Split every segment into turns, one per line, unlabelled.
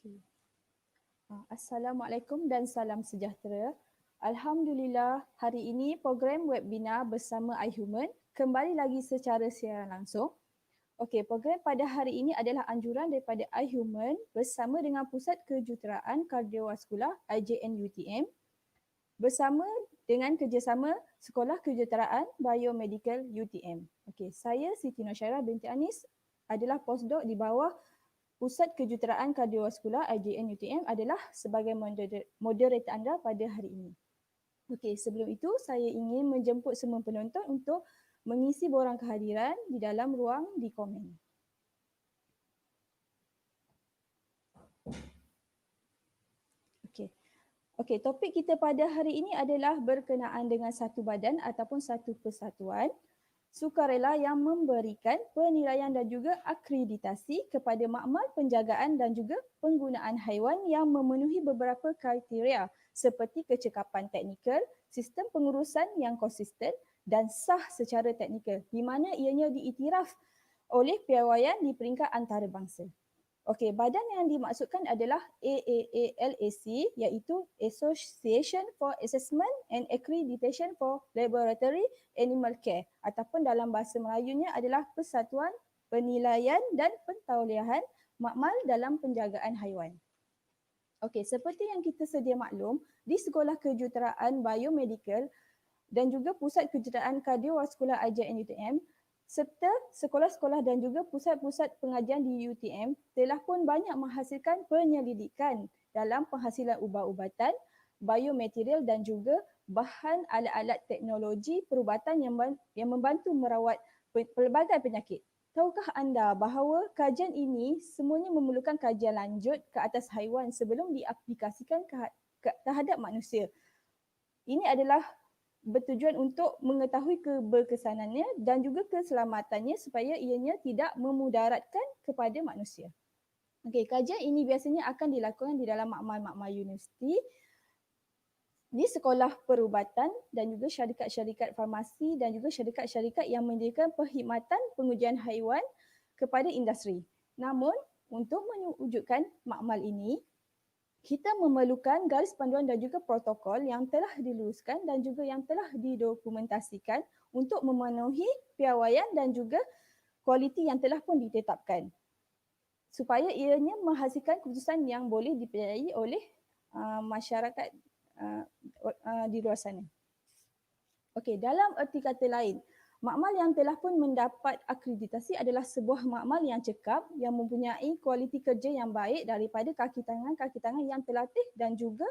Okay. Assalamualaikum dan salam sejahtera. Alhamdulillah, hari ini program webinar bersama iHuman kembali lagi secara siaran langsung. Okey, program pada hari ini adalah anjuran daripada iHuman bersama dengan Pusat Kejuruteraan Kardiovaskular IJN-UTM bersama dengan kerjasama Sekolah Kejuruteraan Biomedical UTM. Okey, saya Siti Nosyairah binti Anis adalah postdoc di bawah Pusat Kejuruteraan Kardiovaskular IJN-UTM adalah sebagai moderator anda pada hari ini. Okey, sebelum itu saya ingin menjemput semua penonton untuk mengisi borang kehadiran di dalam ruang di komen. Okey, topik kita pada hari ini adalah berkenaan dengan satu badan ataupun satu persatuan sukarela yang memberikan penilaian dan juga akreditasi kepada makmal penjagaan dan juga penggunaan haiwan yang memenuhi beberapa kriteria seperti kecekapan teknikal, sistem pengurusan yang konsisten dan sah secara teknikal di mana ianya diiktiraf oleh piawaian di peringkat antarabangsa. Okey, badan yang dimaksudkan adalah AAALAC iaitu Association for Assessment and Accreditation for Laboratory Animal Care ataupun dalam bahasa Melayunya adalah Persatuan Penilaian dan Pentauliahan Makmal dalam Penjagaan Haiwan. Okey, seperti yang kita sedia maklum, di Sekolah Kejuruteraan Biomedical dan juga Pusat Kejuruteraan Kardiovaskular IJN-UTM serta sekolah-sekolah dan juga pusat-pusat pengajian di UTM telah pun banyak menghasilkan penyelidikan dalam penghasilan ubat-ubatan, biomaterial dan juga bahan alat-alat teknologi perubatan yang membantu merawat pelbagai penyakit. Tahukah anda bahawa kajian ini semuanya memerlukan kajian lanjut ke atas haiwan sebelum diaplikasikan terhadap manusia? Ini adalah bertujuan untuk mengetahui keberkesanannya dan juga keselamatannya supaya ianya tidak memudaratkan kepada manusia. Okey, kajian ini biasanya akan dilakukan di dalam makmal-makmal universiti, di sekolah perubatan dan juga syarikat-syarikat farmasi dan juga syarikat-syarikat yang menyediakan perkhidmatan pengujian haiwan kepada industri. Namun, untuk mewujudkan makmal ini, kita memerlukan garis panduan dan juga protokol yang telah diluluskan dan juga yang telah didokumentasikan untuk memenuhi piawaian dan juga kualiti yang telah pun ditetapkan supaya ianya menghasilkan keputusan yang boleh dipercayai oleh masyarakat di luar sana. Okey, dalam erti kata lain, makmal yang telah pun mendapat akreditasi adalah sebuah makmal yang cekap yang mempunyai kualiti kerja yang baik daripada kaki tangan yang terlatih dan juga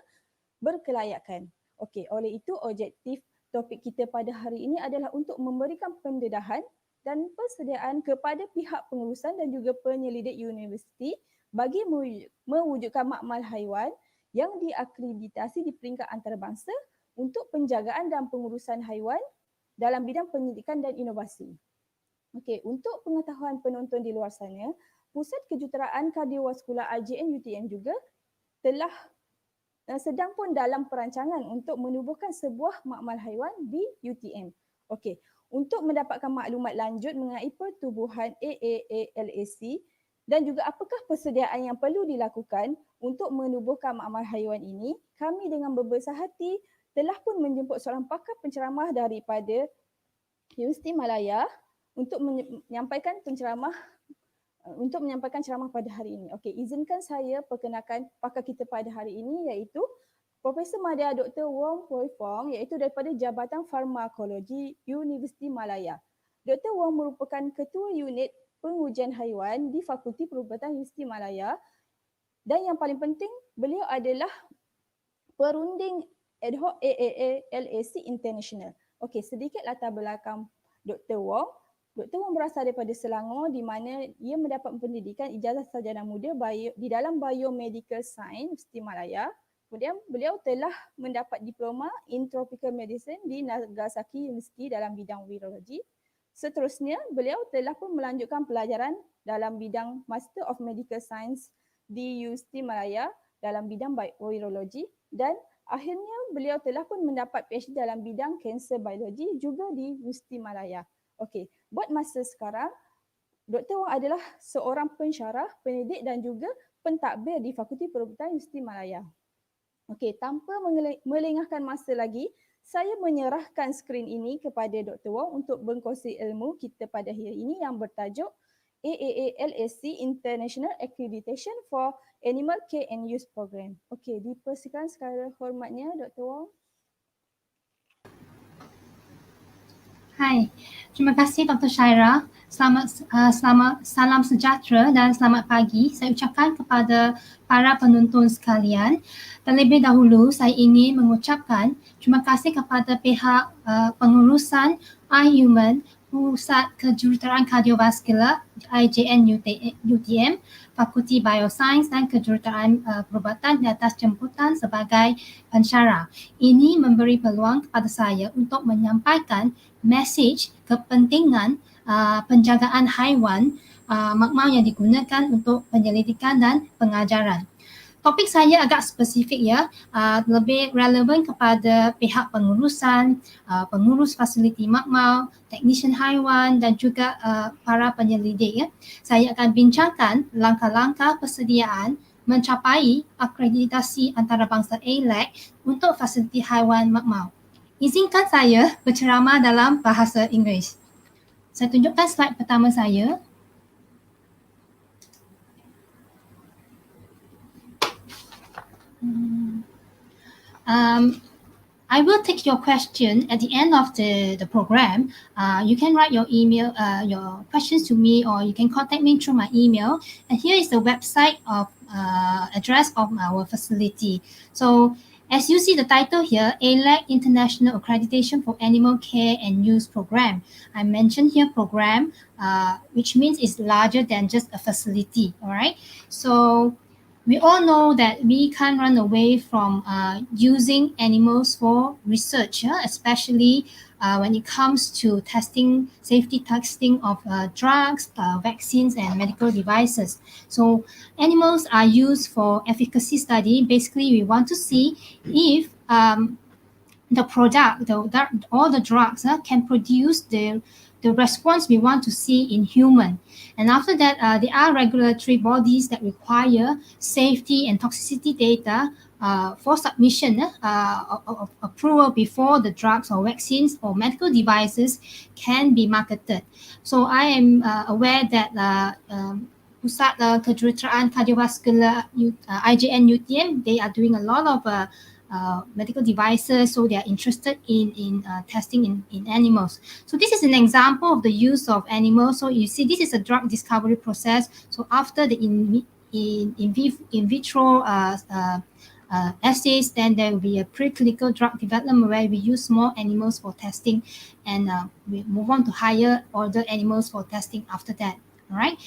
berkelayakan. Okey, oleh itu objektif topik kita pada hari ini adalah untuk memberikan pendedahan dan persediaan kepada pihak pengurusan dan juga penyelidik universiti bagi mewujudkan makmal haiwan yang diakreditasi di peringkat antarabangsa untuk penjagaan dan pengurusan haiwan dalam bidang penyidikan dan inovasi. Okey, untuk pengetahuan penonton di luar sana, Pusat Kejuruteraan Kardiovaskular IJN-UTM juga telah sedang pun dalam perancangan untuk menubuhkan sebuah makmal haiwan di UTM. Okey, untuk mendapatkan maklumat lanjut mengenai pertubuhan AAALAC dan juga apakah persediaan yang perlu dilakukan untuk menubuhkan makmal haiwan ini, kami dengan berbesar hati telah pun menjemput seorang pakar penceramah daripada Universiti Malaya untuk menyampaikan ceramah pada hari ini. Okey, izinkan saya perkenalkan pakar kita pada hari ini iaitu Profesor Madya Dr. Wong Poi Fong iaitu daripada Jabatan Farmakologi Universiti Malaya. Dr. Wong merupakan Ketua Unit Pengujian Haiwan di Fakulti Perubatan Universiti Malaya dan yang paling penting beliau adalah perunding ad hoc AAALAC International. Okey, sedikit latar belakang Dr. Wong. Dr. Wong berasal daripada Selangor di mana ia mendapat pendidikan ijazah sarjana muda di dalam Biomedical Science Universiti Malaya. Kemudian beliau telah mendapat diploma in Tropical Medicine di Nagasaki University dalam bidang virologi. Seterusnya, beliau telah pun melanjutkan pelajaran dalam bidang Master of Medical Science di Universiti Malaya dalam bidang virologi dan akhirnya beliau telah pun mendapat PhD dalam bidang kanser biologi juga di Universiti Malaya. Okey, buat masa sekarang, Dr. Wong adalah seorang pensyarah, pendidik dan juga pentadbir di Fakulti Perubatan Universiti Malaya. Okey, tanpa melengahkan masa lagi, saya menyerahkan skrin ini kepada Dr. Wong untuk berkongsi ilmu kita pada hari ini yang bertajuk AAALAC International Accreditation for Animal Care and Use Program. Okey, dipersilakan secara hormatnya Dr. Wong.
Hai, terima kasih Dr. Syaira. Salam sejahtera dan selamat pagi saya ucapkan kepada para penonton sekalian. Terlebih dahulu saya ingin mengucapkan terima kasih kepada pihak pengurusan iHuman Pusat Kejuruteraan Kardiovaskular IJN UTM, Fakulti Biosains dan Kejuruteraan Perubatan di atas jemputan sebagai pensyarah. Ini memberi peluang kepada saya untuk menyampaikan mesej kepentingan penjagaan haiwan makmal yang digunakan untuk penyelidikan dan pengajaran. Topik saya agak spesifik ya, lebih relevan kepada pihak pengurusan, pengurus fasiliti makmal, teknisian haiwan dan juga para penyelidik ya. Saya akan bincangkan langkah-langkah persediaan mencapai akreditasi antarabangsa AAALAC untuk fasiliti haiwan makmal. Izinkan saya berceramah dalam bahasa Inggeris. Saya tunjukkan slide pertama saya. I will take your question at the end of the program. You can write your email, your questions to me, or you can contact me through my email. And here is the website of address of our facility. So as you see the title here, AAALAC International Accreditation for Animal Care and Use Program. I mentioned here program, which means it's larger than just a facility, all right? So we all know that we can't run away from using animals for research, especially when it comes to testing, safety testing of drugs, vaccines, and medical devices. So animals are used for efficacy study. Basically, we want to see if the product, all the drugs can produce the response we want to see in human. And after that, there are regulatory bodies that require safety and toxicity data for submission of approval before the drugs or vaccines or medical devices can be marketed. So I am aware that Pusat Kejuruteraan Kardiovaskular IJN UTM, they are doing a lot of medical devices, so they are interested in testing in animals. So this is an example of the use of animals. So you see, this is a drug discovery process. So after the in vitro assays, then there will be a preclinical drug development where we use small animals for testing, and we move on to higher order animals for testing after that. All right.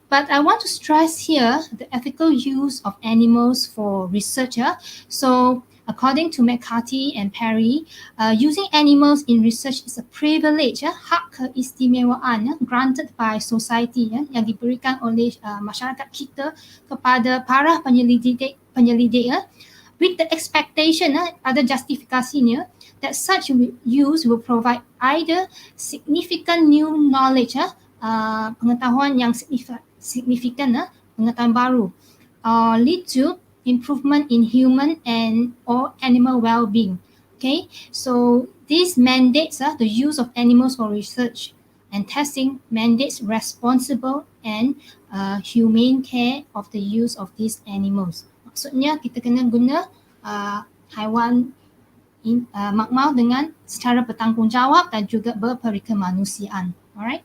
But I want to stress here the ethical use of animals for research. So according to McCarthy and Perry, using animals in research is a privilege, hak keistimewaan granted by society yang diberikan oleh masyarakat kita kepada para penyelidik with the expectation, ada justifikasinya, that such use will provide either significant new knowledge, pengetahuan yang signifikan, pengetahuan baru, lead to improvement in human and or animal well-being. Okay, so this mandates the use of animals for research and testing, mandates responsible and humane care of the use of these animals. Maksudnya kita kena guna haiwan makmal dengan secara bertanggungjawab dan juga berperikemanusiaan. Alright.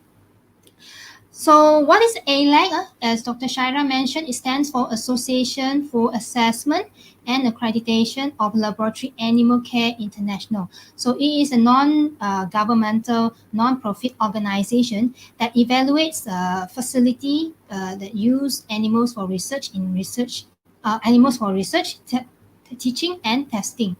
So what is AAALAC? As Dr. Syaira mentioned, it stands for Association for Assessment and Accreditation of Laboratory Animal Care International. So it is a non-governmental, non-profit organization that evaluates facility that use animals for research teaching and testing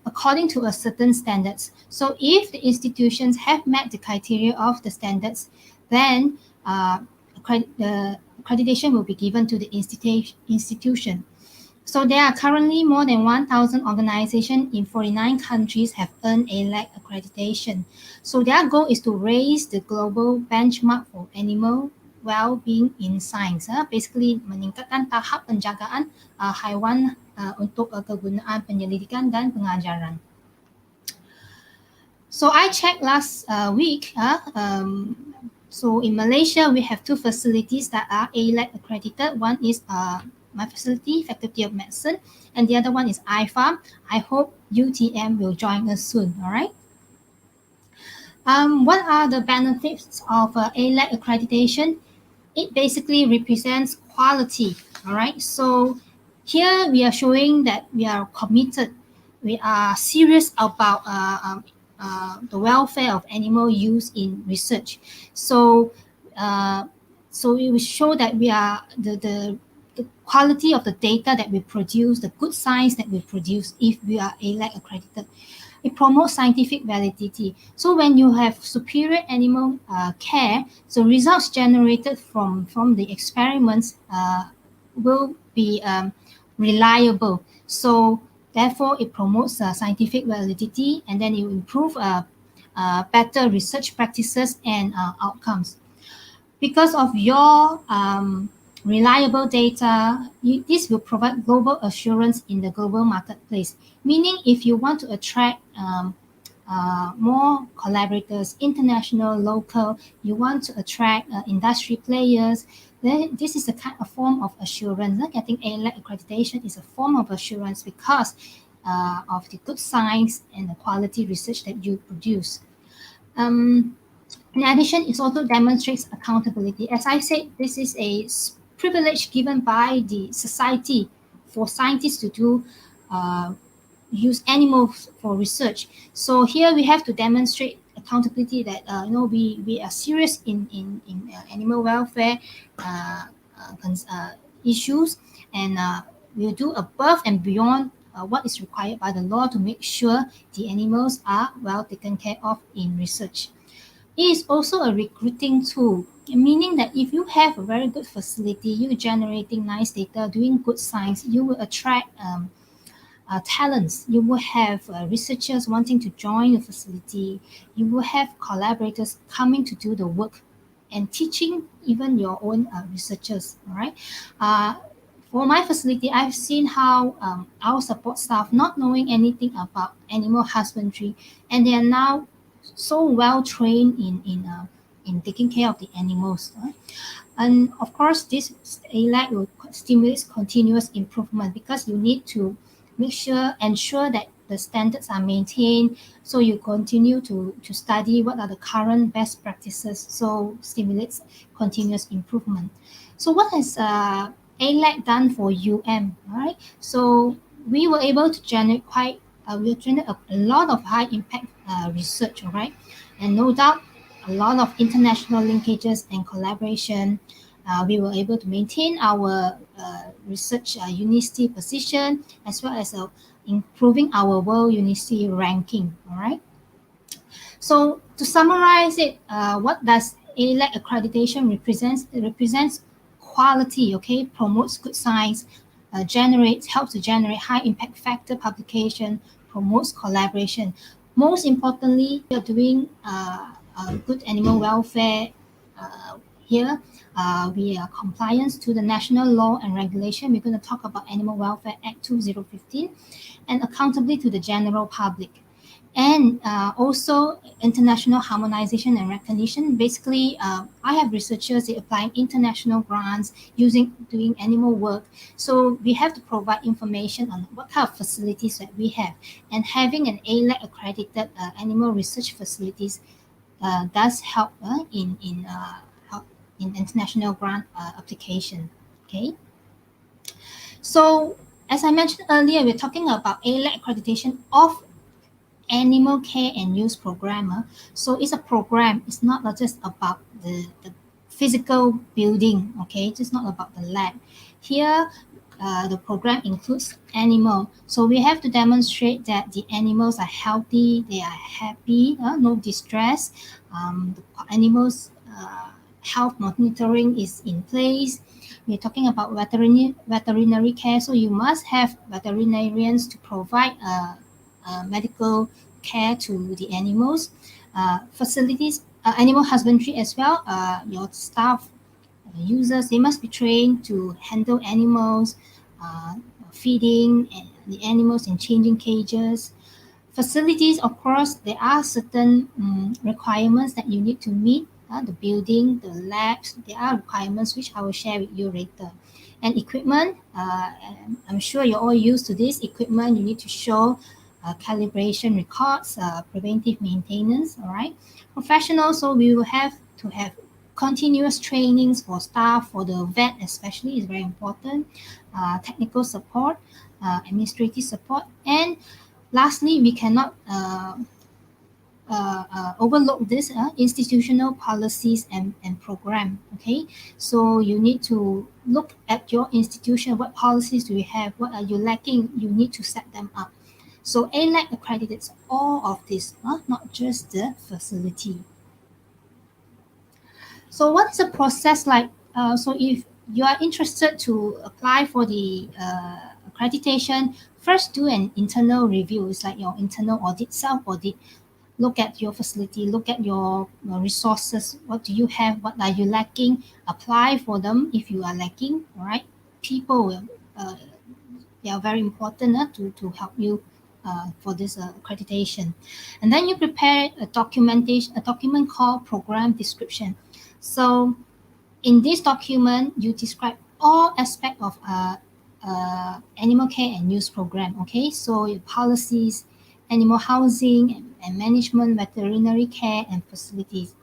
according to a certain standards. So if the institutions have met the criteria of the standards, then the accreditation will be given to the institution. So there are currently more than 1,000 organizations in 49 countries have earned AAALAC accreditation. So their goal is to raise the global benchmark for animal well-being in science. Basically meningkatkan tahap penjagaan haiwan untuk kegunaan penyelidikan dan pengajaran. So I checked last week. So in Malaysia, we have two facilities that are AAALAC accredited. One is my facility, Faculty of Medicine, and the other one is IFARM. I hope UTM will join us soon, all right? What are the benefits of AAALAC accreditation? It basically represents quality, all right? So here we are showing that we are committed, we are serious about the welfare of animal use in research. So we will show that we are the quality of the data that we produce, the good science that we produce if we are AAALAC accredited. It promotes scientific validity. So when you have superior animal care, so results generated from the experiments will be reliable. So therefore, it promotes scientific validity, and then it will improve better research practices and outcomes. Because of your reliable data, this will provide global assurance in the global marketplace. Meaning, if you want to attract more collaborators, international, local, you want to attract industry players, then this is a form of assurance. Getting AAALAC accreditation is a form of assurance because of the good science and the quality research that you produce. In addition, it also demonstrates accountability. As I said, this is a privilege given by the society for scientists to do use animals for research. So here we have to demonstrate accountability that we are serious in animal welfare issues, and we'll do above and beyond what is required by the law to make sure the animals are well taken care of in research. It is also a recruiting tool, meaning that if you have a very good facility, you're generating nice data, doing good science, you will attract talents. You will have researchers wanting to join the facility. You will have collaborators coming to do the work and teaching even your own researchers, all right? For my facility, I've seen how our support staff, not knowing anything about animal husbandry, and they are now so well trained in taking care of the animals. And of course, this AAALAC will stimulate continuous improvement because you need to ensure that the standards are maintained. So you continue to study what are the current best practices. So stimulates continuous improvement. So what has AAALAC done for UM? Right. So we were able to generate a lot of high impact research. All right, and no doubt a lot of international linkages and collaboration. We were able to maintain our research university position as well as improving our world university ranking. All right. So to summarize it, what does AAALAC accreditation represents? It represents quality. Okay, promotes good science, helps to generate high impact factor publication, promotes collaboration. Most importantly, we are doing good animal welfare here. We are compliance to the national law and regulation. We're going to talk about Animal Welfare Act 2015 and accountability to the general public. And also international harmonization and recognition. Basically, I have researchers applying international grants doing animal work. So we have to provide information on what kind of facilities that we have. And having an AAALAC accredited animal research facilities does help in international grant application. Okay. So as I mentioned earlier, we're talking about AAALAC accreditation of animal care and use program. So it's a program. It's not just about the physical building. Okay, it's not about the lab. Here, the program includes animal. So we have to demonstrate that the animals are healthy, they are happy, no distress. The animals' health monitoring is in place. We're talking about veterinary care. So you must have veterinarians to provide medical care to the animals. Facilities, animal husbandry as well. Your staff users, they must be trained to handle animals, feeding the animals and changing cages. Facilities, of course, there are certain requirements that you need to meet. The building, the labs, there are requirements which I will share with you later. And equipment, I'm sure you're all used to this equipment. You need to show calibration records, preventive maintenance, all right? Professionals, so we will have to have continuous trainings for staff, for the vet especially is very important, technical support, administrative support, and lastly, we cannot overlook this institutional policies and program. Okay, so you need to look at your institution. What policies do you have? What are you lacking? You need to set them up. So AALAC accredits all of this, not just the facility. So what is the process like? So if you are interested to apply for the accreditation, first do an internal review. It's like your internal audit, self-audit. Look at your facility, look at your resources. What do you have? What are you lacking? Apply for them if you are lacking, all right? People, they are very important to help you for this accreditation. And then you prepare a document called program description. So in this document, you describe all aspects of animal care and use program. Okay, so your policies, animal housing and management, veterinary care and facilities.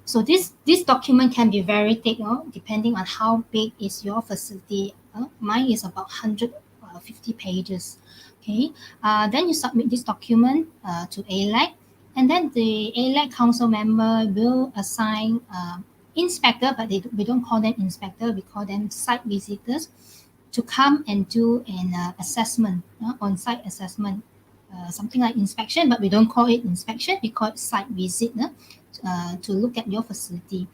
So this document can be very thick, depending on how big is your facility. Mine is about 150 pages. Okay, then you submit this document to AALAC, and then the AALAC council member will assign inspector, but we don't call them inspector, we call them site visitors, to come and do an assessment, on-site assessment, something like inspection, but we don't call it inspection, we call it site visit, to look at your facility.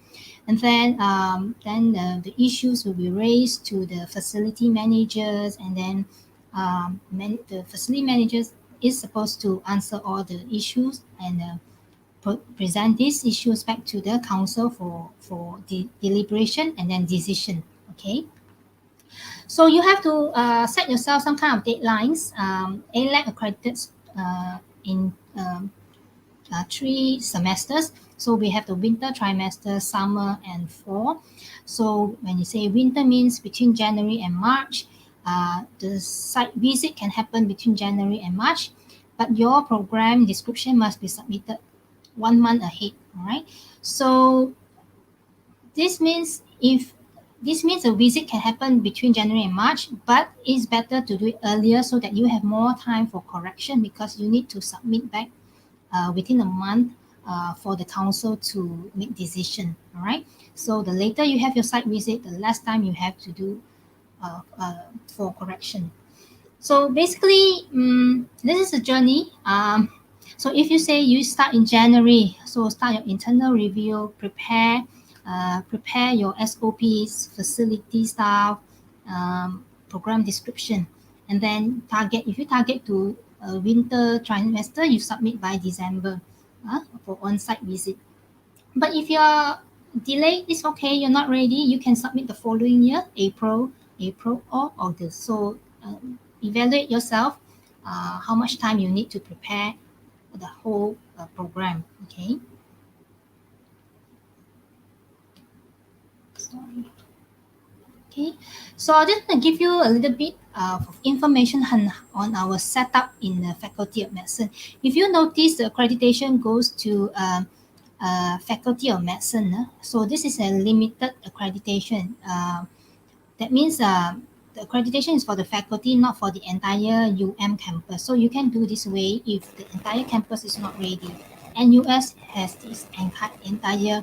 And then the issues will be raised to the facility managers, and then the facility managers is supposed to answer all the issues and present these issues back to the council for deliberation and then decision. Okay. So you have to set yourself some kind of deadlines. AALAC accredits in 3 semesters. So we have the winter trimester, summer, and fall. So when you say winter means between January and March, the site visit can happen between January and March, but your program description must be submitted 1 month ahead. All right. So this means a visit can happen between January and March, but it's better to do it earlier so that you have more time for correction, because you need to submit back within a month for the council to make decision. All right. So the later you have your site visit, the less time you have to do for correction. So basically, this is a journey. So if you say you start in January, so start your internal review, prepare your SOPs, facility staff, program description, and then if you target to winter trimester, you submit by December for on-site visit. But if you're delayed, it's okay, you're not ready, you can submit the following year, April or August. So evaluate yourself how much time you need to prepare the whole program. Okay. Sorry. Okay, so I'm just going to give you a little bit of information on our setup in the Faculty of Medicine. If you notice, the accreditation goes to Faculty of Medicine. So this is a limited accreditation. That means the accreditation is for the faculty, not for the entire campus. So you can do this way if the entire campus is not ready. NUS has this entire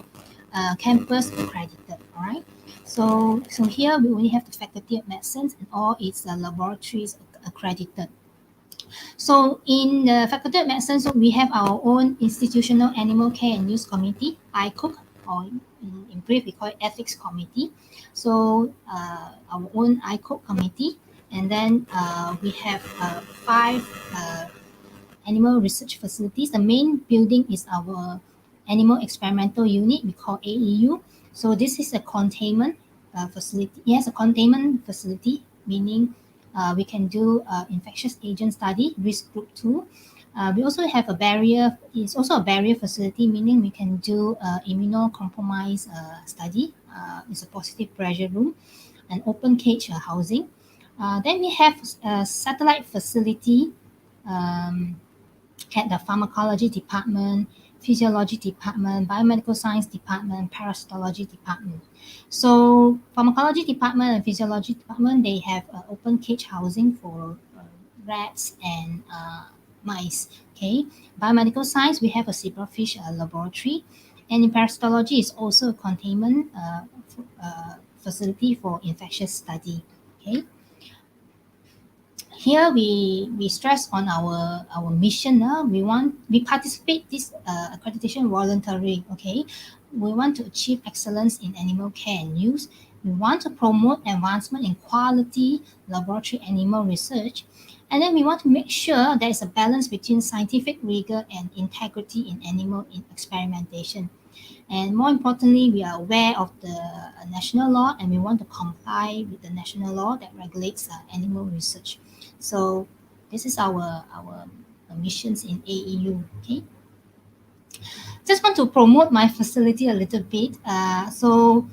campus accredited. All right. So here we only have the Faculty of Medicine and all its laboratories accredited. So in the Faculty of Medicine, so we have our own Institutional Animal Care and Use Committee, ICOOC, or in brief we call it Ethics Committee. So our own ICOOC committee, and then we have 5 animal research facilities. The main building is our Animal Experimental Unit, we call AEU. So this is a containment facility. It has a containment facility, meaning we can do infectious agent study, risk group 2. We also have a barrier, it's also a barrier facility, meaning we can do immunocompromised study. It's a positive pressure room and open cage housing. Then we have a satellite facility at the pharmacology department, physiology department, biomedical science department, parasitology department. So pharmacology department and physiology department, they have open cage housing for rats and mice. Okay, biomedical science, we have a zebrafish laboratory, and in parasitology is also a containment facility for infectious study. Okay. Here we stress on our mission. We participate this accreditation voluntary. Okay, we want to achieve excellence in animal care and use. We want to promote advancement in quality laboratory animal research, and then we want to make sure there is a balance between scientific rigor and integrity in animal experimentation. And more importantly, we are aware of the national law, and we want to comply with the national law that regulates animal research. So this is our missions in AEU. Okay. Just want to promote my facility a little bit. So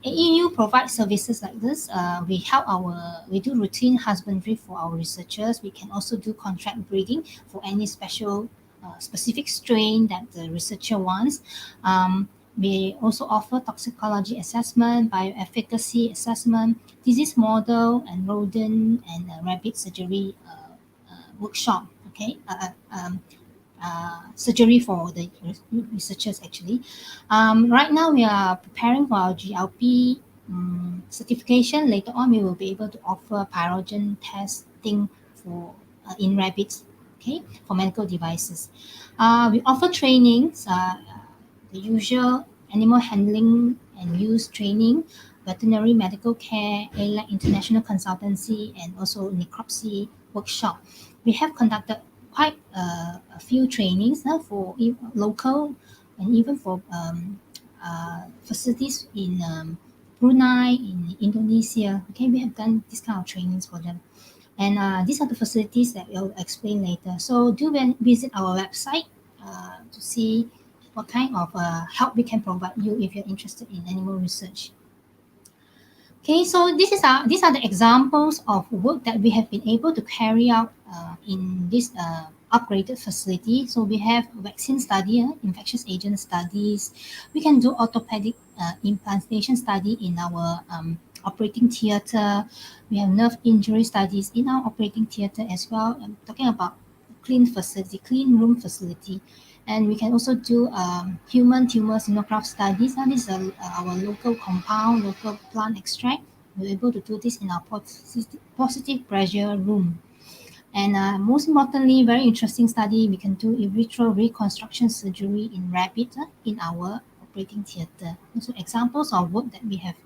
AEU provides services like this. We do routine husbandry for our researchers. We can also do contract breeding for any specific strain that the researcher wants. We also offer toxicology assessment, bioefficacy assessment, disease model, and rodent and rabbit surgery workshop. Okay, surgery for the researchers actually. Right now we are preparing for our GLP certification. Later on, we will be able to offer pyrogen testing for in rabbits. Okay, for medical devices. We offer trainings, the usual animal handling and use training, veterinary medical care, AAALAC international consultancy, and also necropsy workshop. We have conducted quite a few trainings for local and even for facilities in Brunei, in Indonesia. Okay, we have done this kind of trainings for them. And these are the facilities that I'll explain later. So do visit our website to see what kind of help we can provide you if you're interested in animal research. Okay, so these are the examples of work that we have been able to carry out in this upgraded facility. So we have vaccine study, infectious agent studies. We can do orthopedic implantation study in our operating theater. We have nerve injury studies in our operating theater as well. I'm talking about clean room facility. And we can also do human tumor xenograft studies. And this is our local compound, local plant extract. We're able to do this in our positive pressure room. And most importantly, very interesting study, we can do in vitro reconstruction surgery in rabbit in our operating theater. So examples of work that we have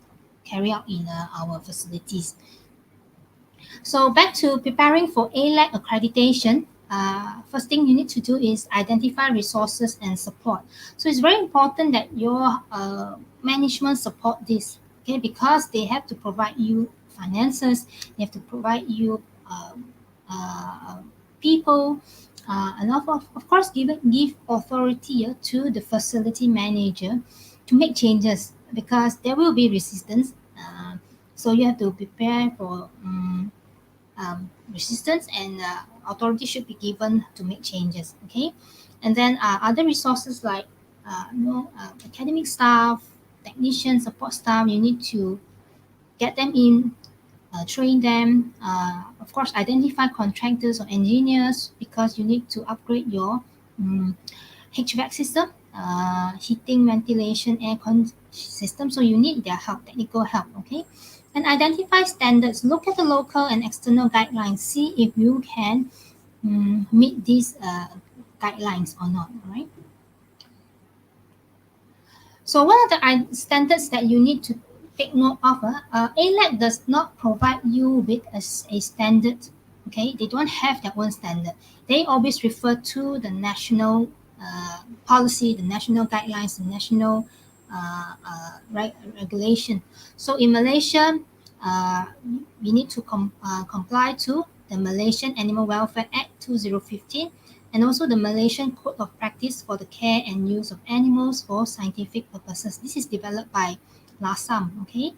carried out in our facilities. So back to preparing for AAALAC accreditation. First thing you need to do is identify resources and support. So it's very important that your management support this, okay, because they have to provide you finances, they have to provide you people, and of course give authority to the facility manager to make changes, because there will be resistance. So you have to prepare for resistance, and authority should be given to make changes. Okay, and then other resources like academic staff, technicians, support staff, you need to get them in, train them. Of course, identify contractors or engineers, because you need to upgrade your HVAC system, heating, ventilation, system. So you need their help, technical help. Okay, and identify standards. Look at the local and external guidelines. See if you can meet these guidelines or not. Right. So what are the standards that you need to take note of? AAALAC does not provide you with a standard. Okay, they don't have their own standard. They always refer to the national policy, the national guidelines, the national regulation. So in Malaysia, we need to comply to the Malaysian Animal Welfare Act 2015 and also the Malaysian Code of Practice for the Care and Use of Animals for Scientific Purposes. This is developed by LASAM, okay?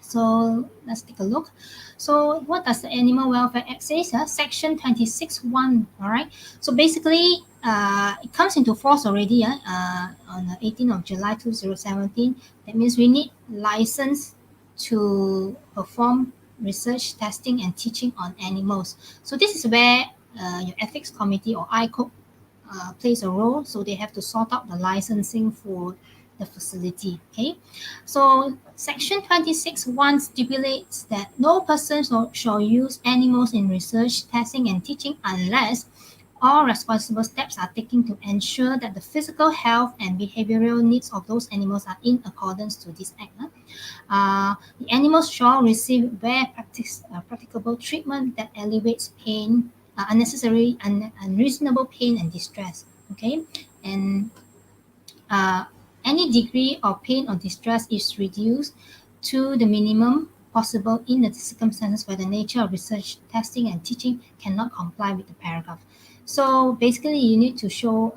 So let's take a look. So what does the Animal Welfare Act say? Section 26(1), all right? So basically, it comes into force already on the 18th of July 2017. That means we need license to perform research, testing, and teaching on animals. So this is where your ethics committee or ICOP plays a role. So they have to sort out the licensing for the facility. Okay, so section 26(1) stipulates that no person shall use animals in research, testing, and teaching unless all responsible steps are taken to ensure that the physical health and behavioral needs of those animals are in accordance to this act. The animals shall receive where practicable treatment that alleviates pain, unnecessary and unreasonable pain and distress. Okay, and any degree of pain or distress is reduced to the minimum possible in the circumstances where the nature of research, testing, and teaching cannot comply with the paragraph. So basically, you need to show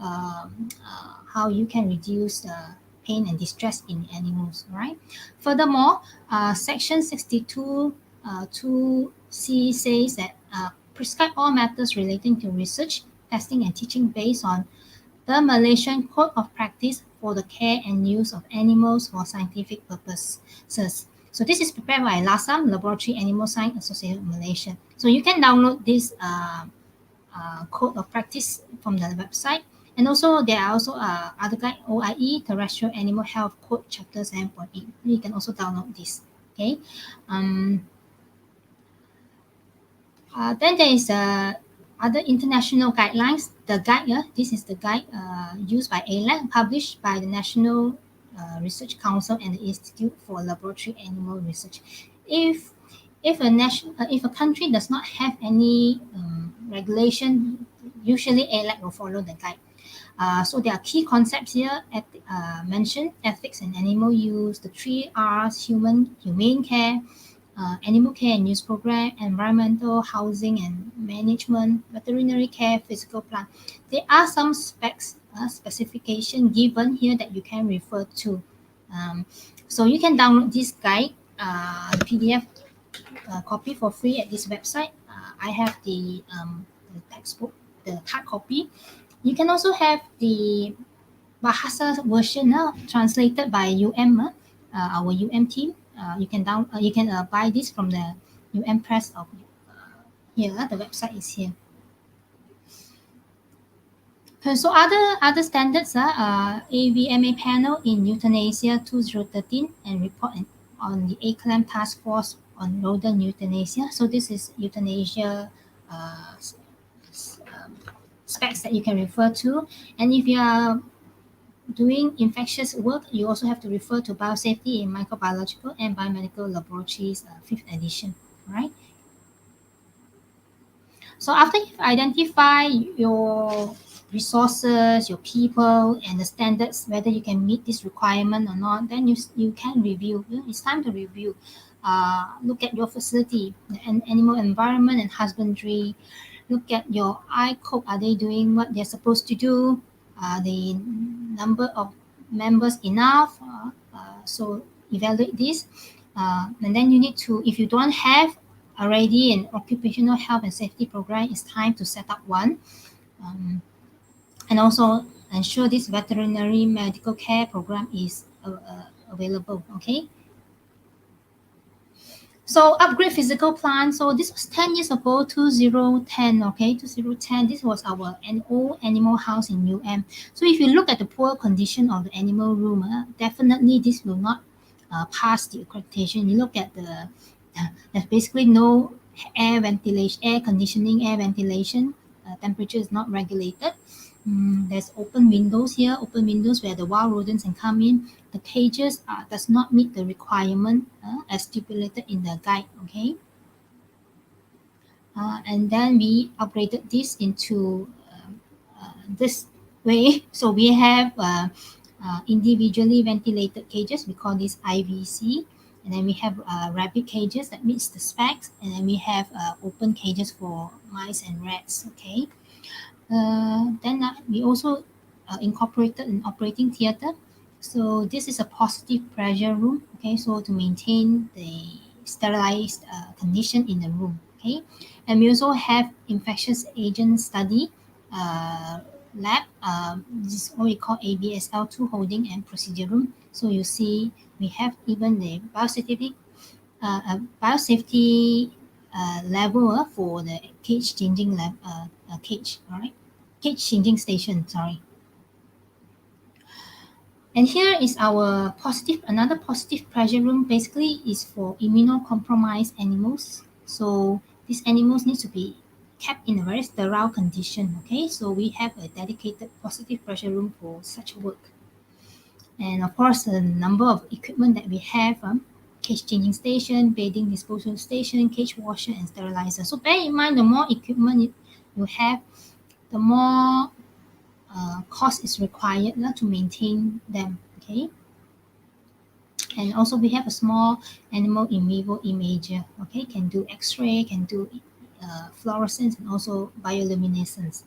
how you can reduce pain and distress in animals, right? Furthermore, Section 62 2C says that prescribe all matters relating to research, testing, and teaching based on the Malaysian Code of Practice for the Care and Use of Animals for Scientific Purposes. So this is prepared by LASAM, Laboratory Animal Science Association of Malaysia. So you can download this Code of Practice from the website. And also there are also other guide, OIE, Terrestrial Animal Health Code Chapter 7.8. You can also download this. Okay. Then there is other international guidelines. The guide, this is the guide used by AAALAC, published by the National Research Council and the Institute for Laboratory Animal Research. If a country does not have any regulation, usually AAALAC will follow the guide. So there are key concepts here mentioned: ethics and animal use, the 3 R's, humane care, animal care and use program, environmental, housing and management, veterinary care, physical plant. There are some specification given here that you can refer to. So you can download this guide, PDF copy for free at this website. I have the textbook, the hard copy. You can also have the Bahasa version translated by our UM team. You can buy this from the UM Press of here. The website is here. Okay, so other standards are AVMA panel in euthanasia 2013 and report on the AAALAC task force on rodent euthanasia. So this is euthanasia specs that you can refer to. And if you are doing infectious work, you also have to refer to Biosafety in Microbiological and Biomedical Laboratories 5th edition, right? So after you've identified your resources, your people, and the standards, whether you can meet this requirement or not, then you can review. It's time to review. Look at your facility, the animal environment and husbandry. Look at your ICOP. Are they doing what they're supposed to do? Are the number of members enough? So evaluate this. And then you need to, if you don't have already an occupational health and safety program, it's time to set up one. And also ensure this veterinary medical care program is available, okay? So upgrade physical plant. So this was 10 years ago, 2010, okay? 2010, this was our old animal house in UM. So if you look at the poor condition of the animal room, definitely this will not pass the accreditation. You look at there's basically no air ventilation, air conditioning, air ventilation. Temperature is not regulated. There's open windows here, open windows where the wild rodents can come in. The cages does not meet the requirement as stipulated in the guide, okay? And then we upgraded this into this way. So we have individually ventilated cages. We call this IVC. And then we have rabbit cages that meets the specs. And then we have open cages for mice and rats. Okay. Then we also incorporated an operating theater. So this is a positive pressure room. Okay. So to maintain the sterilized condition in the room. Okay. And we also have infectious agent study lab. This is what we call ABSL2 holding and procedure room. So you see we have even the biosafety level for the cage changing cage, all right? Cage changing station, sorry. And here is our another positive pressure room basically is for immunocompromised animals. So these animals need to be kept in a very sterile condition, okay? So we have a dedicated positive pressure room for such work. And of course, the number of equipment that we have, cage changing station, bathing disposal station, cage washer, and sterilizer. So bear in mind, the more equipment you have, the more cost is required to maintain them. Okay. And also we have a small animal in vivo imager. Okay, can do X-ray, can do fluorescence, and also bioluminescence.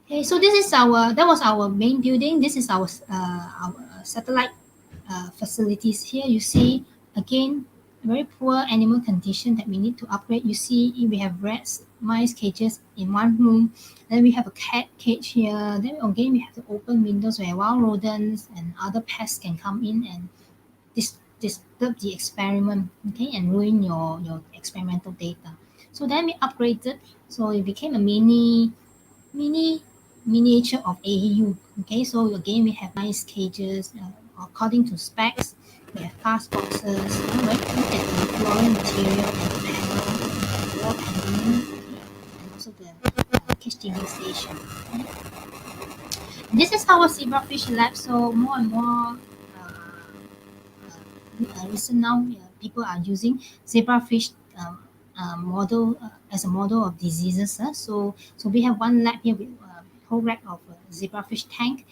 Okay, so that was our main building. This is our satellite facilities. Here you see again very poor animal condition that we need to upgrade. You see we have rats, mice cages in one room. Then we have a cat cage here. Then again we have the open windows where wild rodents and other pests can come in and disturb the experiment, okay, and ruin your experimental data. So then we upgraded. So it became a miniature of AAU. Okay, so again we have nice cages according to specs. We have fast boxes. Right? Look at the flooring material and the panel, wall paneling, okay, and also the cage changing station. Okay. This is our zebrafish lab. So more and more recent now, people are using zebrafish model as a model of diseases. So we have one lab here with a whole rack of zebrafish tank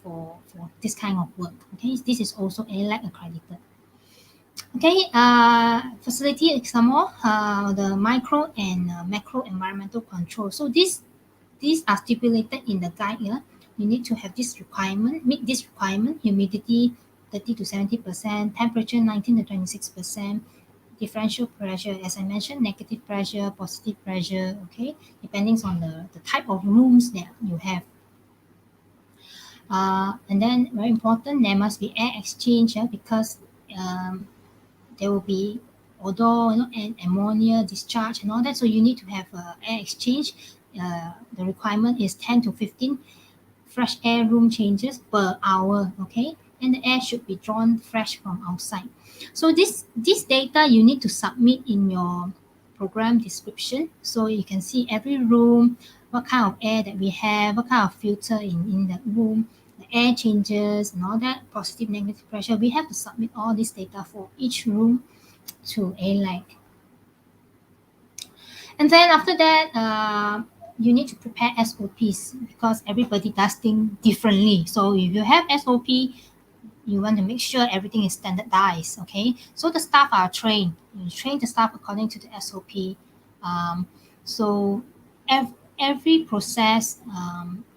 for this kind of work. Okay, this is also AAALAC accredited. Okay, facility some more the micro and macro environmental control. So these are stipulated in the guide. Yeah, you need to have this requirement, meet this requirement: humidity 30 to 70%, temperature 19 to 26%, differential pressure, as I mentioned, negative pressure, positive pressure, okay, depending on the type of rooms that you have. And then very important, there must be air exchange because there will be odor, and ammonia discharge and all that. So you need to have air exchange. The requirement is 10 to 15 fresh air room changes per hour, okay? And the air should be drawn fresh from outside. So this data you need to submit in your program description. So you can see every room, what kind of air that we have, what kind of filter in that room, the air changes and all that, positive, negative pressure. We have to submit all this data for each room to AAALAC. And then after that, you need to prepare SOPs because everybody does things differently. So if you have SOP, you want to make sure everything is standardized. Okay, so the staff are trained. You train the staff according to the SOP. So every process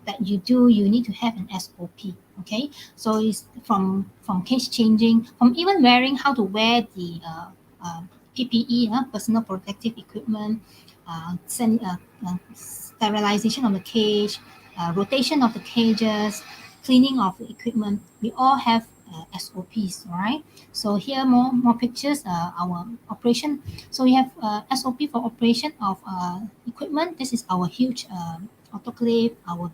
that you do, you need to have an SOP. Okay, so it's from case changing, from even wearing how to wear the PPE, personal protective equipment, sterilization of the cage, rotation of the cages, cleaning of the equipment. We all have SOPs, right? So here more pictures. Our operation. So we have SOP for operation of equipment. This is our huge autoclave, our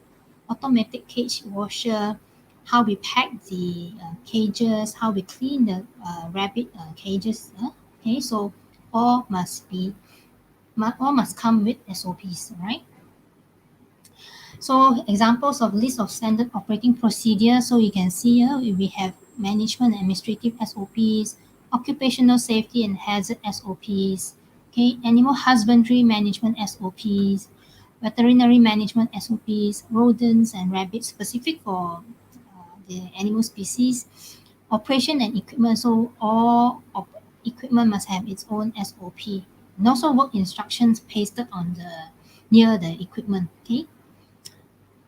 automatic cage washer, how we pack the cages, how we clean the rabbit cages. Okay, so all must come with SOPs, right? So examples of list of standard operating procedures. So you can see here we have management and administrative SOPs, occupational safety and hazard SOPs, okay, animal husbandry management SOPs, veterinary management SOPs, rodents and rabbits specific for the animal species, operation and equipment. So all equipment must have its own SOP, and also work instructions pasted on the near the equipment. Okay.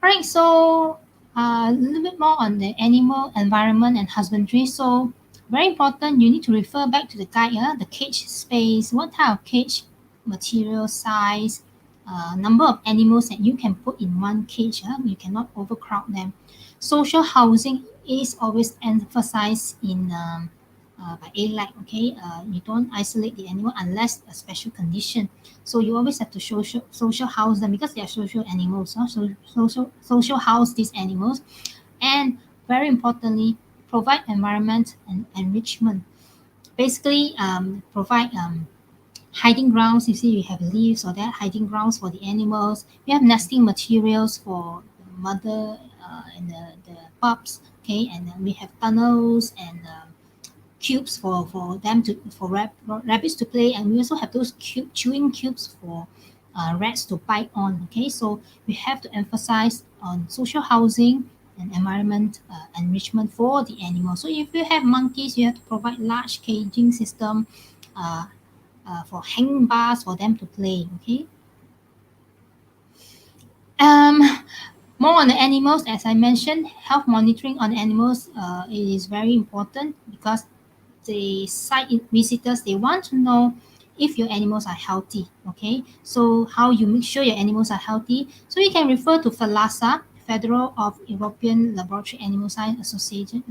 All right. So a little bit more on the animal environment and husbandry. So very important. You need to refer back to the guide. The cage space, what type of cage, material, size, number of animals that you can put in one cage. You cannot overcrowd them. Social housing is always emphasized in by AAALAC. Okay, you don't isolate the animal unless a special condition. So you always have to social house them because they are social animals. So social house these animals, and very importantly, provide environment and enrichment. Basically, provide hiding grounds. You see, we have leaves or that hiding grounds for the animals. We have nesting materials for the mother and the pups. Okay, and then we have tunnels and cubes for them to for rabbits to play, and we also have those chewing cubes for rats to bite on. Okay, so we have to emphasize on social housing and environment enrichment for the animals. So if you have monkeys, you have to provide large caging system for hanging bars for them to play. Okay. Um, More on the animals, as I mentioned, health monitoring on animals is very important because the site visitors, they want to know if your animals are healthy. Okay, so how you make sure your animals are healthy? So you can refer to FELASA, Federal of European Laboratory Animal Science Association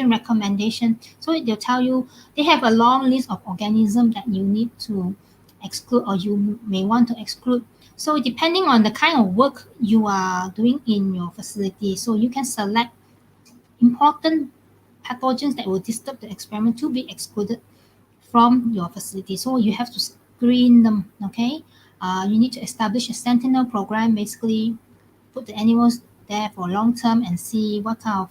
recommendation. So they'll tell you they have a long list of organisms that you need to exclude or you may want to exclude. So depending on the kind of work you are doing in your facility, so you can select important pathogens that will disturb the experiment to be excluded from your facility. So you have to screen them. Okay, you need to establish a Sentinel program. Basically, put the animals there for long term and see what kind of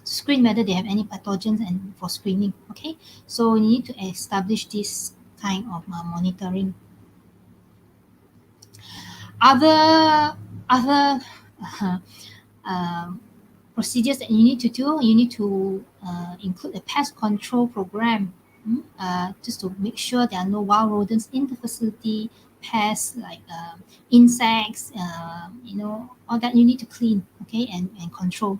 screen whether they have any pathogens and for screening. Okay, so you need to establish this kind of monitoring. Other procedures that you need to do, you need to include a pest control program, just to make sure there are no wild rodents in the facility, pests like insects, all that you need to clean, okay, and control.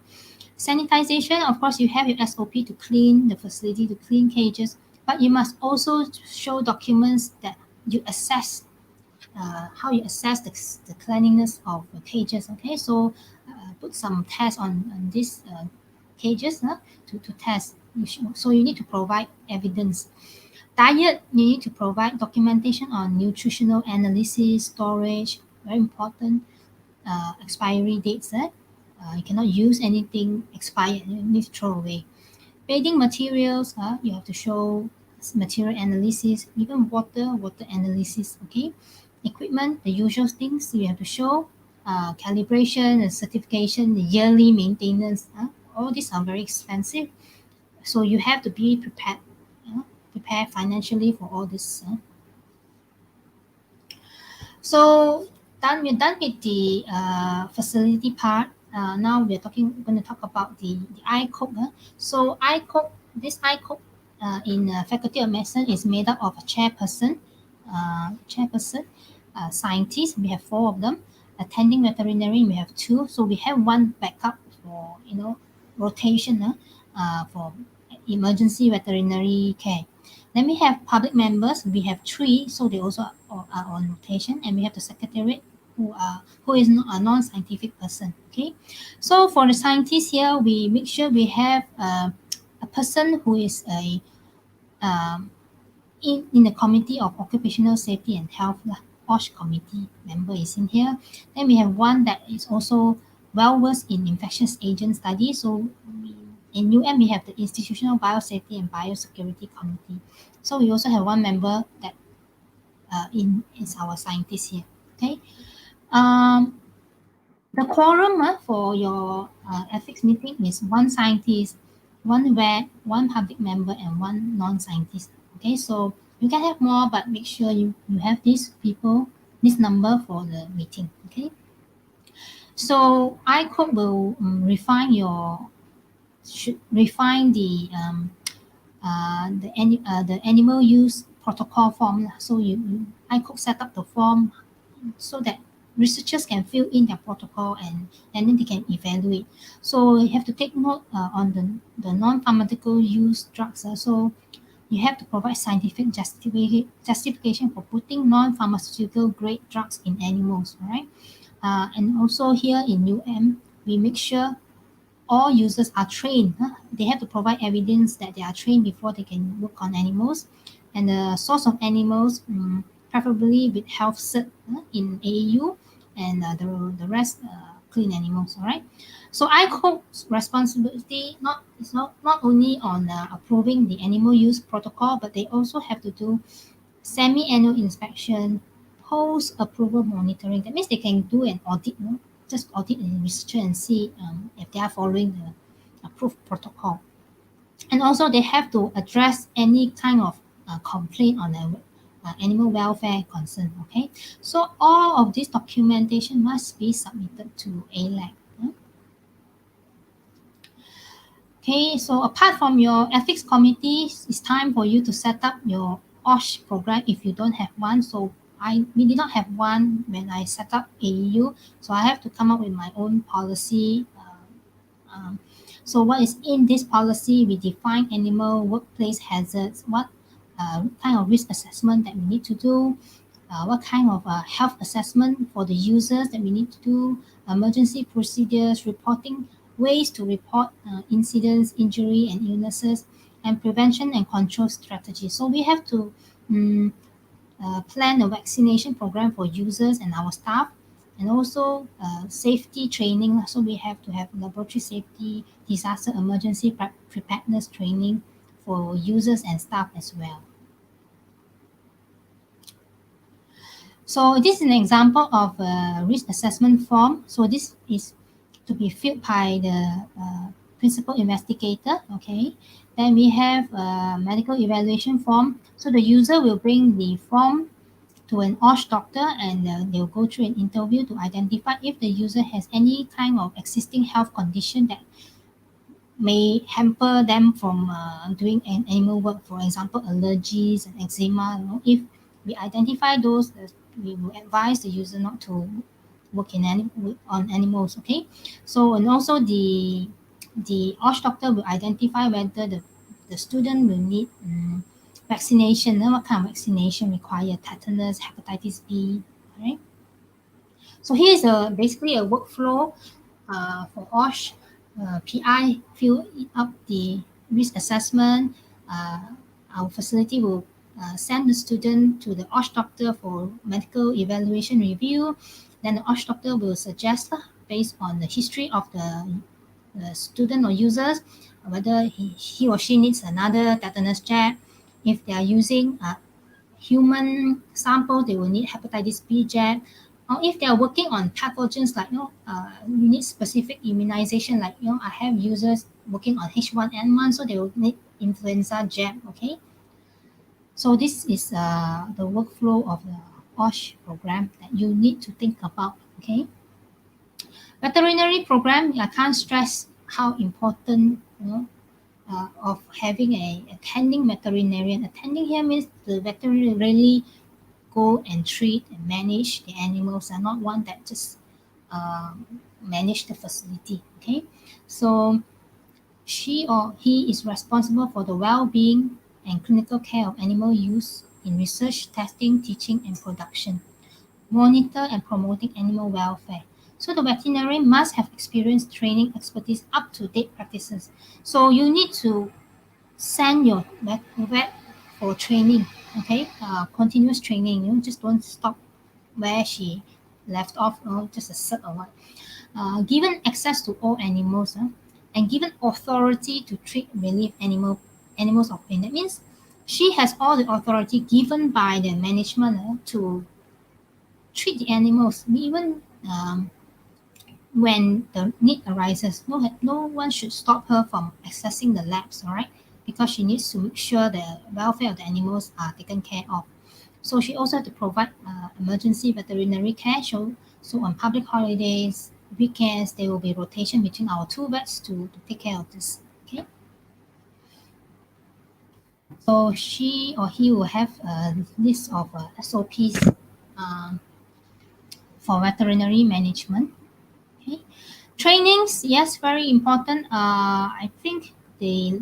Sanitization, of course, you have your SOP to clean the facility, to clean cages, but you must also show documents that you assess how you assess the cleanliness of the cages. Okay, so put some tests on these cages to test. So you need to provide evidence. Diet, you need to provide documentation on nutritional analysis, storage, very important. Expiry dates. You cannot use anything expired. You need to throw away. Bathing materials, you have to show material analysis, even water analysis. Okay, equipment, the usual things you have to show, calibration and certification, the yearly maintenance. All these are very expensive, so you have to be prepared, prepare financially for all this. So we're done with the facility part. Now we're going to talk about the ICOP. So ICOP, this ICOP in Faculty of Medicine is made up of a chairperson, scientists. We have 4 of them. Attending veterinarian, we have 2. So we have one backup for rotation for emergency veterinary care. Then we have public members. We have 3, so they also are on rotation, and we have the secretariat who is a non-scientific person. Okay, so for the scientists here, we make sure we have a person who is a in the Committee of Occupational Safety and Health. OSH committee member is in here. Then we have one that is also well versed in infectious agent studies. So in UM, we have the Institutional Biosafety and Biosecurity Committee. So we also have one member that is our scientist here. Okay. The quorum for your ethics meeting is 1 scientist, 1 vet, 1 public member, and 1 non-scientist. Okay, so you can have more, but make sure you have these people this number for the meeting. Okay. So iCode will refine the animal use protocol form. So iCode set up the form so that researchers can fill in their protocol and then they can evaluate. So you have to take note on the non-pharmaceutical use drugs. So you have to provide scientific justification for putting non-pharmaceutical grade drugs in animals, right? And also here in UM, we make sure all users are trained. They have to provide evidence that they are trained before they can work on animals. And the source of animals, preferably with health cert in AAU, and the rest clean animals. All right. So ICO's responsibility is not only on approving the animal use protocol, but they also have to do semi-annual inspection, post-approval monitoring. That means they can do an audit, just audit the researcher and see if they are following the approved protocol. And also they have to address any kind of complaint on the animal welfare concern. Okay, so all of this documentation must be submitted to AAALAC. Okay, so apart from your ethics committee, it's time for you to set up your OSH program if you don't have one. So we did not have one when I set up AEU, so I have to come up with my own policy. So what is in this policy? We define animal workplace hazards, what kind of risk assessment that we need to do, what kind of health assessment for the users that we need to do, emergency procedures, reporting, ways to report incidents, injury and illnesses, and prevention and control strategies. So we have to plan a vaccination program for users and our staff, and also safety training. So we have to have laboratory safety, disaster emergency preparedness training for users and staff as well. So this is an example of a risk assessment form. So this is to be filled by the principal investigator. Okay. Then we have a medical evaluation form. So the user will bring the form to an OSH doctor, and they'll go through an interview to identify if the user has any kind of existing health condition that may hamper them from doing animal work. For example, allergies and eczema. If we identify those, we will advise the user not to work on animals. Okay, so and also the OSH doctor will identify whether the student will need vaccination, what kind of vaccination required, tetanus, hepatitis B, right? So here's basically a workflow for OSH. PI fill up the risk assessment. Our facility will send the student to the OSH doctor for medical evaluation review. Then the OSH doctor will suggest, based on the history of the student or users, whether he or she needs another tetanus jab. If they are using human sample, they will need hepatitis B jab. Or if they are working on pathogens like you need specific immunization, like I have users working on H1N1, so they will need influenza jab. Okay. So this is the workflow of the OSH program that you need to think about. Okay. Veterinary program, I can't stress how important of having a attending veterinarian. Attending here means the veterinarian really go and treat and manage the animals, and not one that just manage the facility. Okay, so she or he is responsible for the well-being and clinical care of animal use in research, testing, teaching, and production. Monitor and promoting animal welfare. So the veterinarian must have experience, training, expertise, up-to-date practices. So you need to send your vet for training, okay? Continuous training. Just don't stop where she left off, just a cert or what. Given access to all animals, and given authority to treat relief animals of pain. That means she has all the authority given by the management to treat the animals, even when the need arises. No one should stop her from accessing the labs, all right? Because she needs to make sure the welfare of the animals are taken care of. So she also had to provide emergency veterinary care. So on public holidays, weekends, there will be rotation between our two vets to take care of this. Okay. So she or he will have a list of SOPs for veterinary management. Okay. Trainings, yes, very important. I think the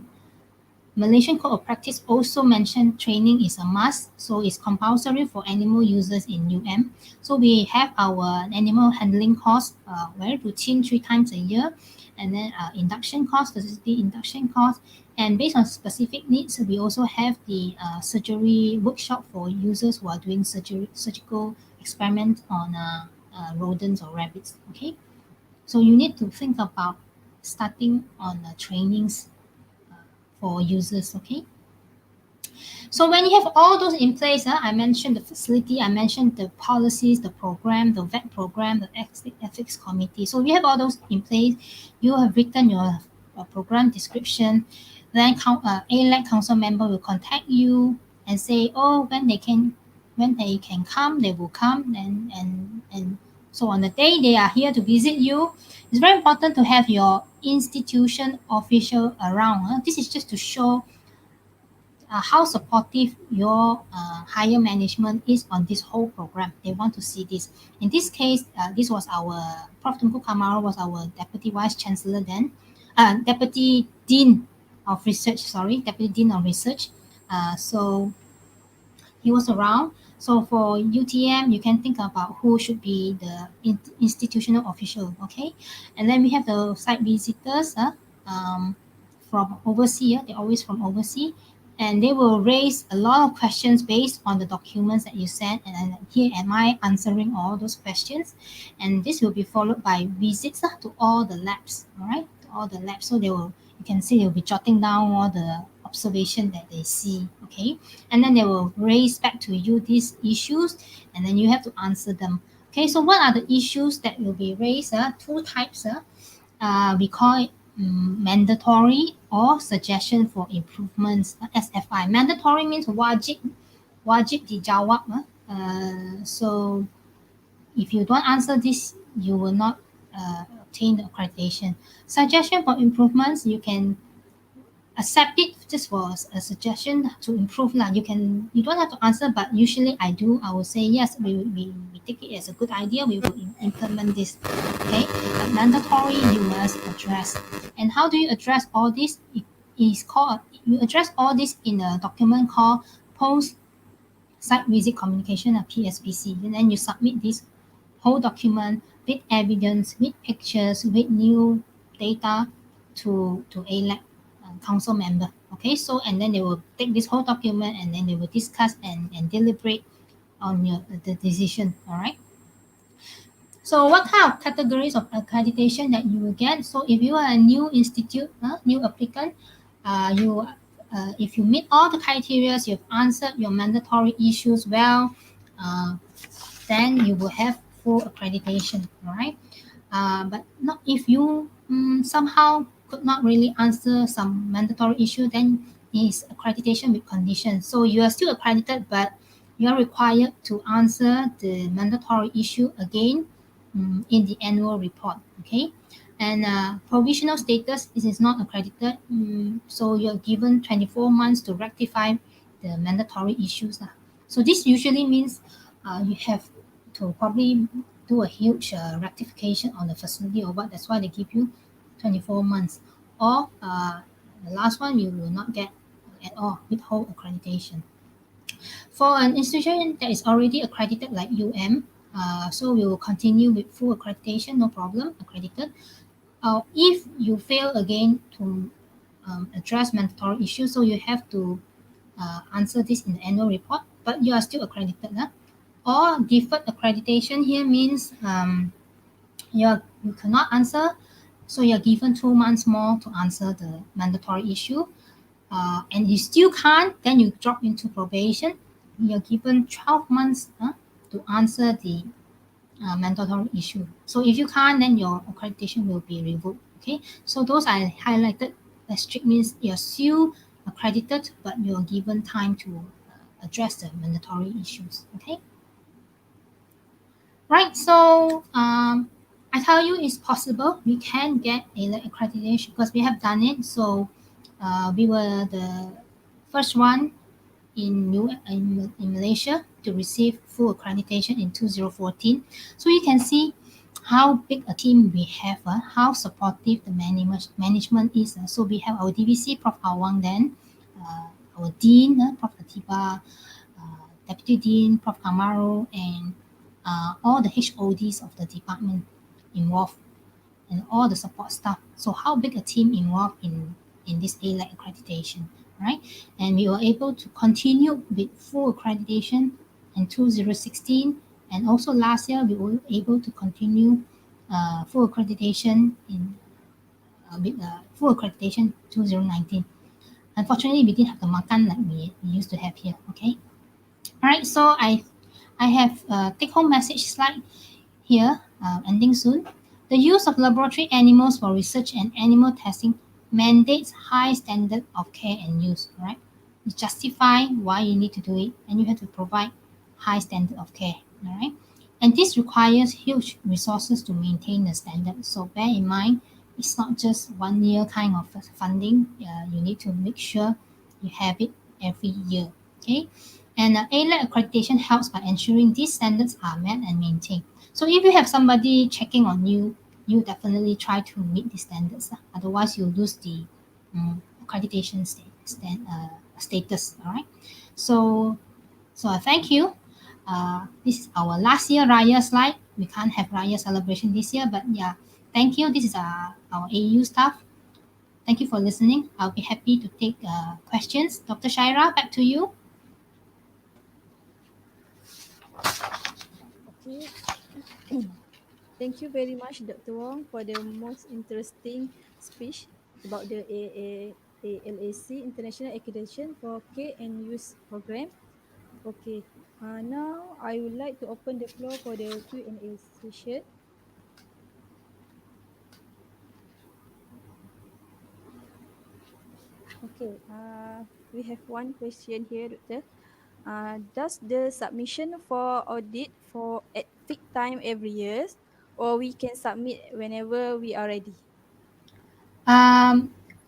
Malaysian Code of Practice also mentioned training is a must, so it's compulsory for animal users in UM. So we have our animal handling course, very routine 3 times a year, and then induction course, facility induction course, and based on specific needs, we also have the surgery workshop for users who are doing surgical experiments on rodents or rabbits. Okay, so you need to think about starting on trainings for users. Okay. So when you have all those in place, I mentioned the facility, I mentioned the policies, the program, the vet program, the ethics committee. So you have all those in place. You have written your program description. Then AALAC council member will contact you and say, oh, when they can come, they will come, and so on the day they are here to visit you, it's very important to have your institution official around. This is just to show how supportive your higher management is on this whole program. They want to see this. In this case, this was our Prof. Tunku Kamara was our Deputy Vice Chancellor then, Deputy Dean of Research. Deputy Dean of Research. So he was around. So for UTM, you can think about who should be the institutional official. Okay, and then we have the site visitors from overseas. They're always from overseas, and they will raise a lot of questions based on the documents that you sent. And here am I answering all those questions, and this will be followed by visits to all the labs. All right, to all the labs. So you can see they'll be jotting down all the observation that they see. Okay, and then they will raise back to you these issues, and then you have to answer them. Okay, so what are the issues that will be raised? Two types. We call it mandatory or suggestion for improvements, SFI. Mandatory means wajib dijawab. So if you don't answer this, you will not obtain the accreditation. Suggestion for improvements, you can accept it just for a suggestion to improve. You don't have to answer, but usually I will say yes, we take it as a good idea, we will implement this. Okay, but mandatory you must address. And how do you address all this? It is called, you address all this in a document called post site visit communication, a PSVC, and then you submit this whole document with evidence, with pictures, with new data to AALAC council member. Okay, so and then they will take this whole document and then they will discuss and deliberate on the decision. All right. So what kind of categories of accreditation that you will get? So if you are a new institute, new applicant, if you meet all the criteria, you've answered your mandatory issues well, then you will have full accreditation. All right. But not if you somehow could not really answer some mandatory issue, then is accreditation with conditions. So you are still accredited, but you are required to answer the mandatory issue again in the annual report. Okay, and provisional status is not accredited, so you're given 24 months to rectify the mandatory issues. So this usually means you have to probably do a huge rectification on the facility or what. That's why they give you 24 months. Or the last one, you will not get at all, withhold accreditation. For an institution that is already accredited like UM, so we will continue with full accreditation, no problem, accredited. If you fail again to address mandatory issues, so you have to answer this in the annual report, but you are still accredited. Or deferred accreditation here means you cannot answer, so you're given 2 months more to answer the mandatory issue. And you still can't, then you drop into probation. You're given 12 months to answer the mandatory issue. So if you can't, then your accreditation will be revoked. Okay, so those I highlighted. Strict means you're still accredited, but you're given time to address the mandatory issues. Okay. Right. So I tell you, it's possible. We can get AALAC accreditation because we have done it. So we were the first one in Malaysia to receive full accreditation in 2014. So you can see how big a team we have, how supportive the management is. So we have our DVC, Prof. Awang then, our Dean, Prof. Atiba, Deputy Dean, Prof. Amaro, and all the HODs of the department involved and all the support staff. So how big a team involved in this AALAC accreditation, right? And we were able to continue with full accreditation in 2016, and also last year we were able to continue full accreditation in with full accreditation 2019. Unfortunately, we didn't have the makan like we used to have here. Okay, all right. So I have a take-home message slide here, ending soon. The use of laboratory animals for research and animal testing mandates high standard of care and use, right? You justify why you need to do it, and you have to provide high standard of care, all right? And this requires huge resources to maintain the standard. So bear in mind, it's not just 1 year kind of funding. You need to make sure you have it every year, okay? And AALAC accreditation helps by ensuring these standards are met and maintained. So if you have somebody checking on you, you definitely try to meet the standards. Otherwise, you lose the accreditation status. All right. So, I thank you. This is our last year Raya slide. We can't have Raya celebration this year, but yeah, thank you. This is our AU staff. Thank you for listening. I'll be happy to take questions. Dr. Shaira, back to you.
Okay. Thank you very much, Dr. Wong, for the most interesting speech about the AALAC International Accreditation for K and Use program. Okay. Now I would like to open the floor for the Q&A session. Okay. We have one question here, Doctor. Does the submission for audit for at fixed time every year, or we can submit whenever we are ready?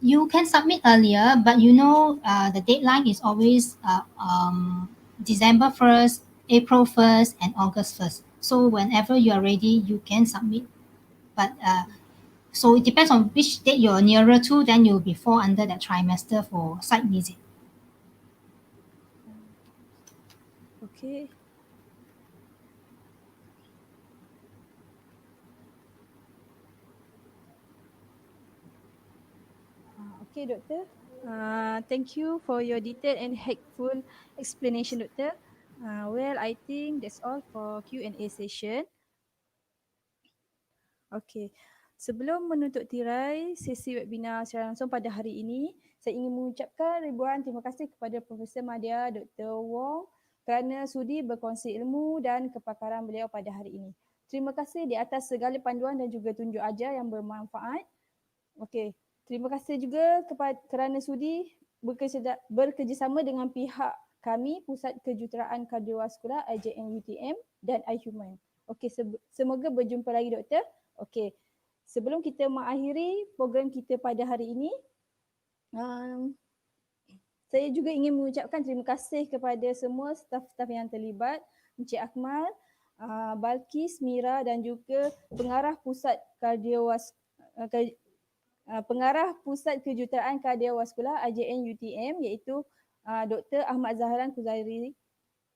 You can submit earlier, but you know the deadline is always December 1st, April 1st, and August 1st. So whenever you are ready, you can submit. But so it depends on which date you're nearer to, then you'll be fall under that trimester for site visit.
Okay. Okay, Doctor. Thank you for your detailed and helpful explanation, Doctor. Well, I think that's all for Q&A session. Okay. Sebelum menutup tirai sesi webinar secara langsung pada hari ini, saya ingin mengucapkan ribuan terima kasih kepada Profesor Madya Dr. Wong kerana sudi berkongsi ilmu dan kepakaran beliau pada hari ini. Terima kasih di atas segala panduan dan juga tunjuk ajar yang bermanfaat. Okey. Terima kasih juga kerana sudi bekerjasama dengan pihak kami, Pusat Kejuruteraan Kardiovaskular IJN UTM dan iHuman. Okey, semoga berjumpa lagi, Doktor. Okey. Sebelum kita mengakhiri program kita pada hari ini, saya juga ingin mengucapkan terima kasih kepada semua staf-staf yang terlibat, Encik Akmal, Balkis, Mira dan juga pengarah Pusat Kejuruteraan Kardiovaskular IJN UTM iaitu Dr. Ahmad Zahran Kuzairi.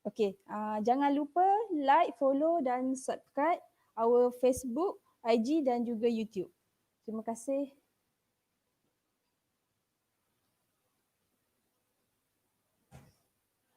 Okey, jangan lupa like, follow dan subscribe our Facebook, IG dan juga YouTube. Terima kasih.